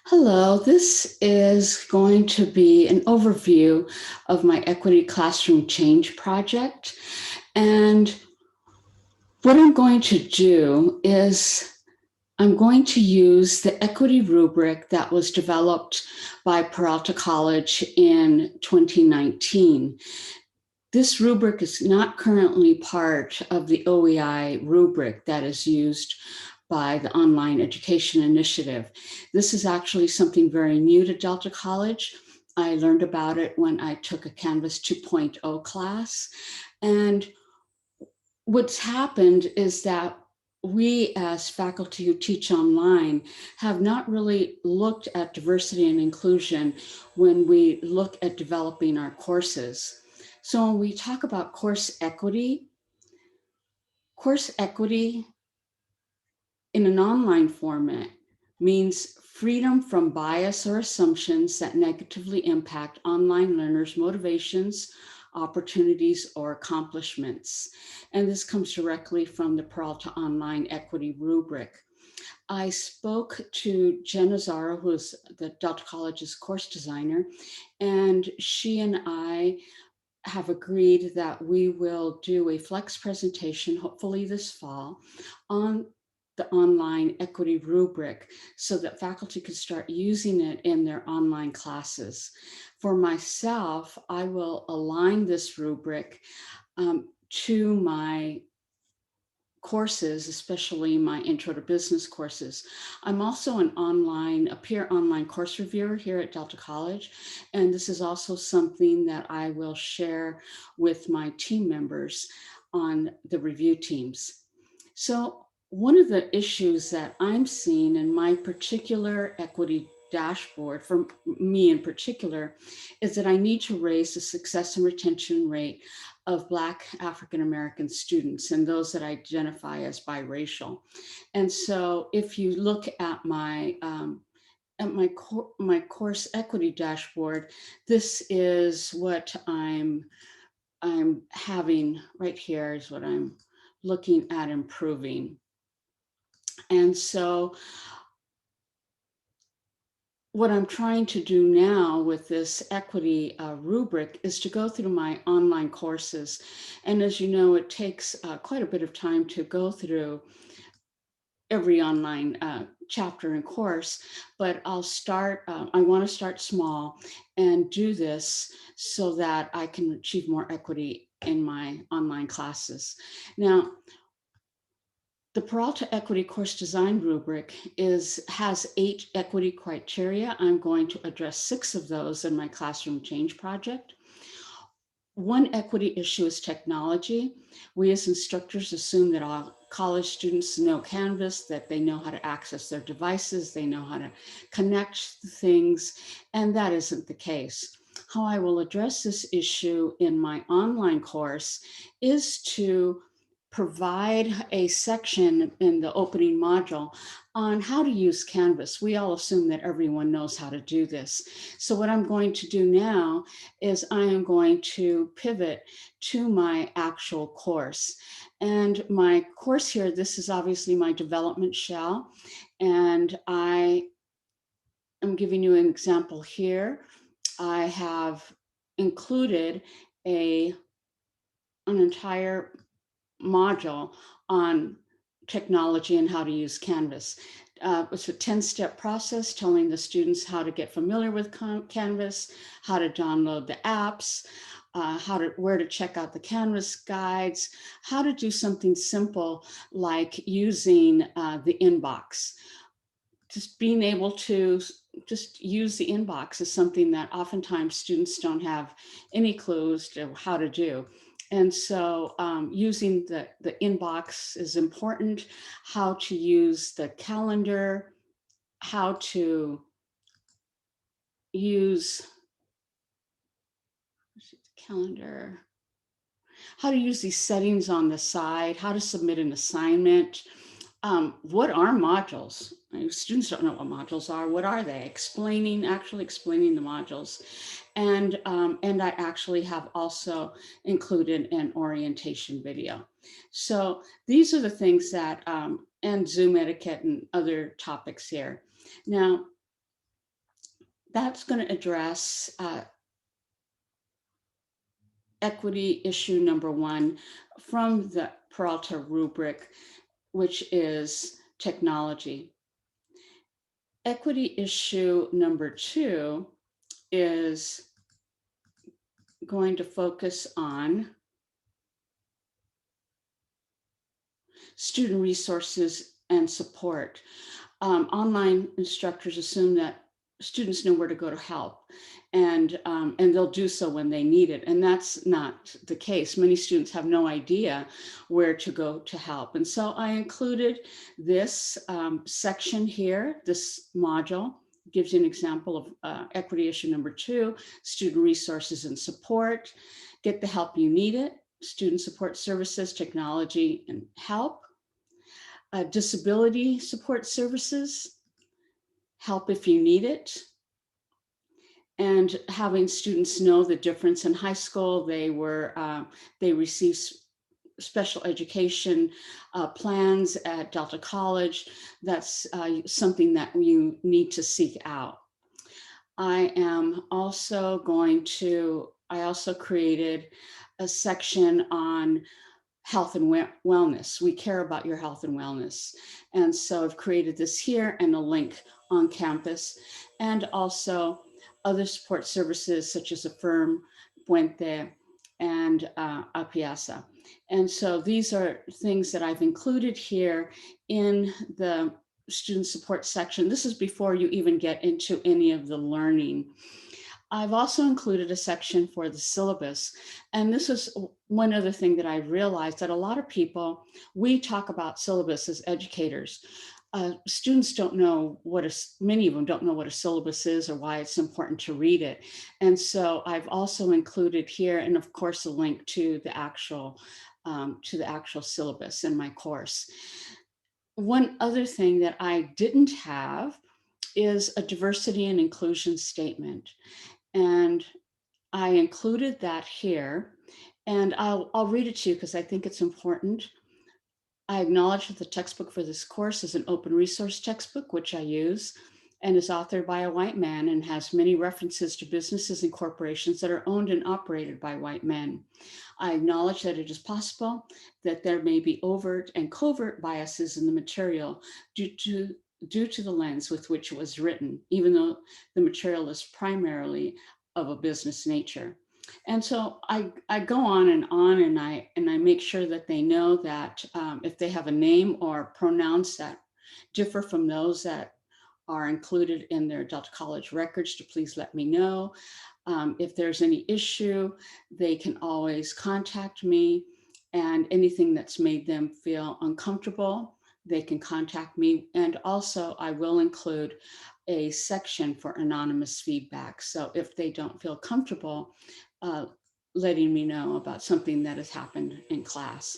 Hello, this is going to be an overview of my Equity Classroom Change project. And what I'm going to do is I'm going to use the equity rubric that was developed by Peralta College in 2019. This rubric is not currently part of the OEI rubric that is used by the Online Education Initiative. This is actually something very new to Delta College. I learned about it when I took a Canvas 2.0 class. And what's happened is that we as faculty who teach online have not really looked at diversity and inclusion when we look at developing our courses. So when we talk about course equity in an online format means freedom from bias or assumptions that negatively impact online learners' motivations, opportunities, or accomplishments. And this comes directly from the Peralta Online Equity Rubric. I spoke to Jen Azaro, who is the Delta College's course designer, and she and I have agreed that we will do a flex presentation, hopefully this fall, on the online equity rubric so that faculty can start using it in their online classes. For myself, I will align this rubric to my courses, especially my intro to business courses. I'm also a peer online course reviewer here at Delta College. And this is also something that I will share with my team members on the review teams. So one of the issues that I'm seeing in my particular equity dashboard, for me in particular, is that I need to raise the success and retention rate of Black African American students and those that identify as biracial. And so if you look at my course equity dashboard, this is what I'm having right here is what I'm looking at improving. And so what I'm trying to do now with this equity rubric is to go through my online courses. And as you know, it takes quite a bit of time to go through every online chapter and course, but I want to start small and do this so that I can achieve more equity in my online classes. Now, the Peralta Equity Course Design Rubric has 8 equity criteria. I'm going to address 6 of those in my Classroom Change project. One equity issue is technology. We as instructors assume that all college students know Canvas, that they know how to access their devices, they know how to connect things, and that isn't the case. How I will address this issue in my online course is to provide a section in the opening module on how to use Canvas. We all assume that everyone knows how to do this. So what I'm going to do now is I am going to pivot to my actual course. And my course here, this is obviously my development shell. And I am giving you an example here. I have included an entire module on technology and how to use Canvas. It's a 10-step process telling the students how to get familiar with Canvas, how to download the apps, where to check out the Canvas guides, how to do something simple like using the inbox. Just being able to just use the inbox is something that oftentimes students don't have any clues to how to do. And so using the inbox is important, how to use the calendar, how to use the calendar, how to use these settings on the side, how to submit an assignment. What are modules? Students don't know what modules are. What are they? Actually explaining the modules. And I actually have also included an orientation video. So these are the things that, and Zoom etiquette and other topics here. Now, that's going to address equity issue number 1 from the Peralta rubric, which is technology. Equity issue number 2 is going to focus on student resources and support. Online instructors assume that students know where to go to help, and they'll do so when they need it. And that's not the case. Many students have no idea where to go to help. And so I included this section here, this module. Gives you an example of equity issue number 2, student resources and support. Get the help you need it, student support services, technology, and help. Disability support services, help if you need it. And having students know the difference. In high school, they received special education plans at Delta College. That's something that you need to seek out. I also created a section on health and wellness. We care about your health and wellness. And so I've created this here and a link on campus, and also other support services such as Affirm, Puente, and Apiasa. And so these are things that I've included here in the student support section. This is before you even get into any of the learning. I've also included a section for the syllabus. And this is one other thing that I realized, that a lot of people, we talk about syllabus as educators. Students don't know many of them don't know what a syllabus is or why it's important to read it. And so I've also included here, and of course, a link to the actual syllabus in my course. One other thing that I didn't have is a diversity and inclusion statement. And I included that here, and I'll read it to you because I think it's important. I acknowledge that the textbook for this course is an open resource textbook, which I use, and is authored by a white man and has many references to businesses and corporations that are owned and operated by white men. I acknowledge that it is possible that there may be overt and covert biases in the material due to the lens with which it was written, even though the material is primarily of a business nature. And so I go on, and I make sure that they know that if they have a name or pronouns that differ from those that are included in their Delta College records, to please let me know. If there's any issue, they can always contact me, and anything that's made them feel uncomfortable, they can contact me. And also I will include a section for anonymous feedback. So if they don't feel comfortable letting me know about something that has happened in class.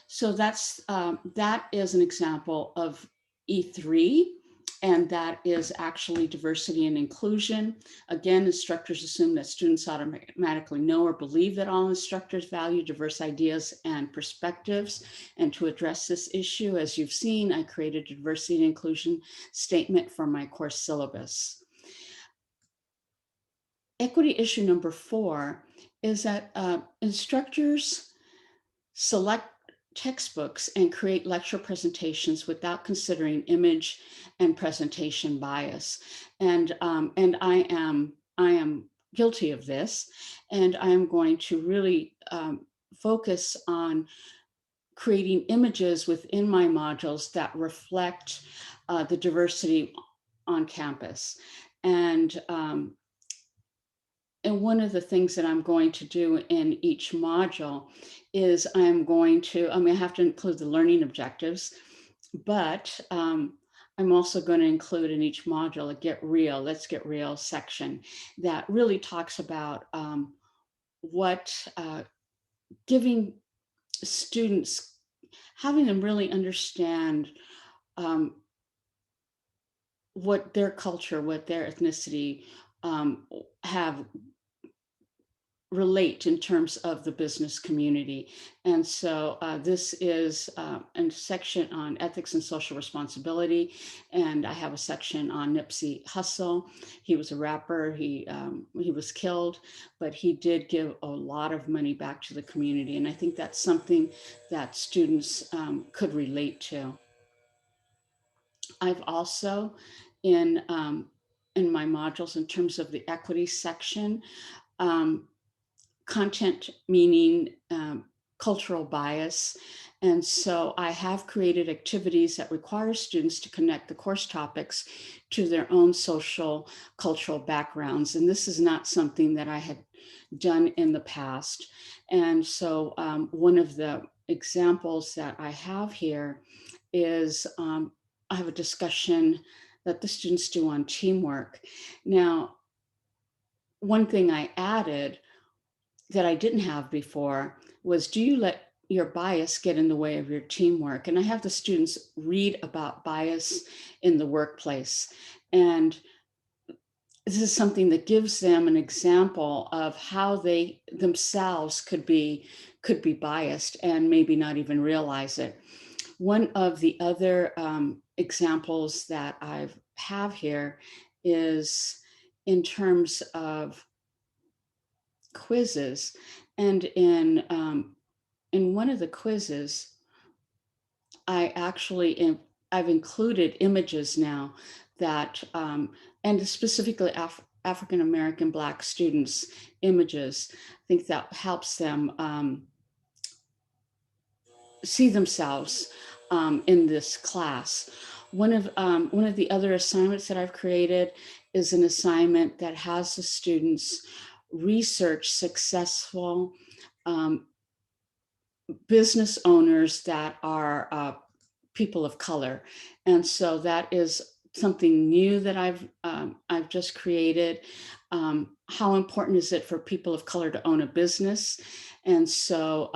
So that is an example of E3, and that is actually diversity and inclusion. Again, instructors assume that students automatically know or believe that all instructors value diverse ideas and perspectives. And to address this issue, as you've seen, I created a diversity and inclusion statement for my course syllabus. Equity issue number 4 is that instructors select textbooks and create lecture presentations without considering image and presentation bias. And I am guilty of this, and I am going to really focus on creating images within my modules that reflect the diversity on campus. And one of the things that I'm going to do in each module is I have to include the learning objectives, but I'm also going to include in each module a Let's Get Real section that really talks about giving students, having them really understand what their culture, what their ethnicity have relate in terms of the business community. And so this is a section on ethics and social responsibility. And I have a section on Nipsey Hussle. He was a rapper. He was killed, but he did give a lot of money back to the community. And I think that's something that students could relate to. I've also in my modules, in terms of the equity section, um, content meaning cultural bias. And so I have created activities that require students to connect the course topics to their own social, cultural backgrounds. And this is not something that I had done in the past. And so one of the examples that I have here is I have a discussion that the students do on teamwork. Now, one thing I added that I didn't have before was, do you let your bias get in the way of your teamwork? And I have the students read about bias in the workplace. And this is something that gives them an example of how they themselves could be biased and maybe not even realize it. One of the other examples that I have here is in terms of quizzes. And in one of the quizzes, I've included images now that, and specifically African American Black students' images. I think that helps them see themselves in this class. One of the other assignments that I've created is an assignment that has the students research successful business owners that are people of color. And so that is something new that I've just created. How important is it for people of color to own a business? And so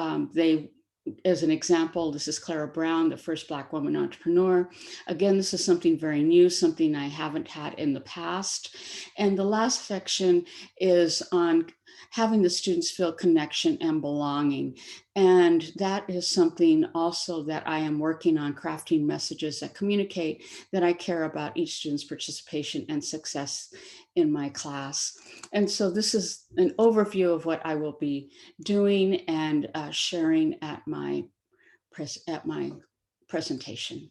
as an example, this is Clara Brown, the first Black woman entrepreneur. Again, this is something very new, something I haven't had in the past. And the last section is on having the students feel connection and belonging. And that is something also that I am working on, crafting messages that communicate that I care about each student's participation and success in my class. And so this is an overview of what I will be doing and sharing at my presentation.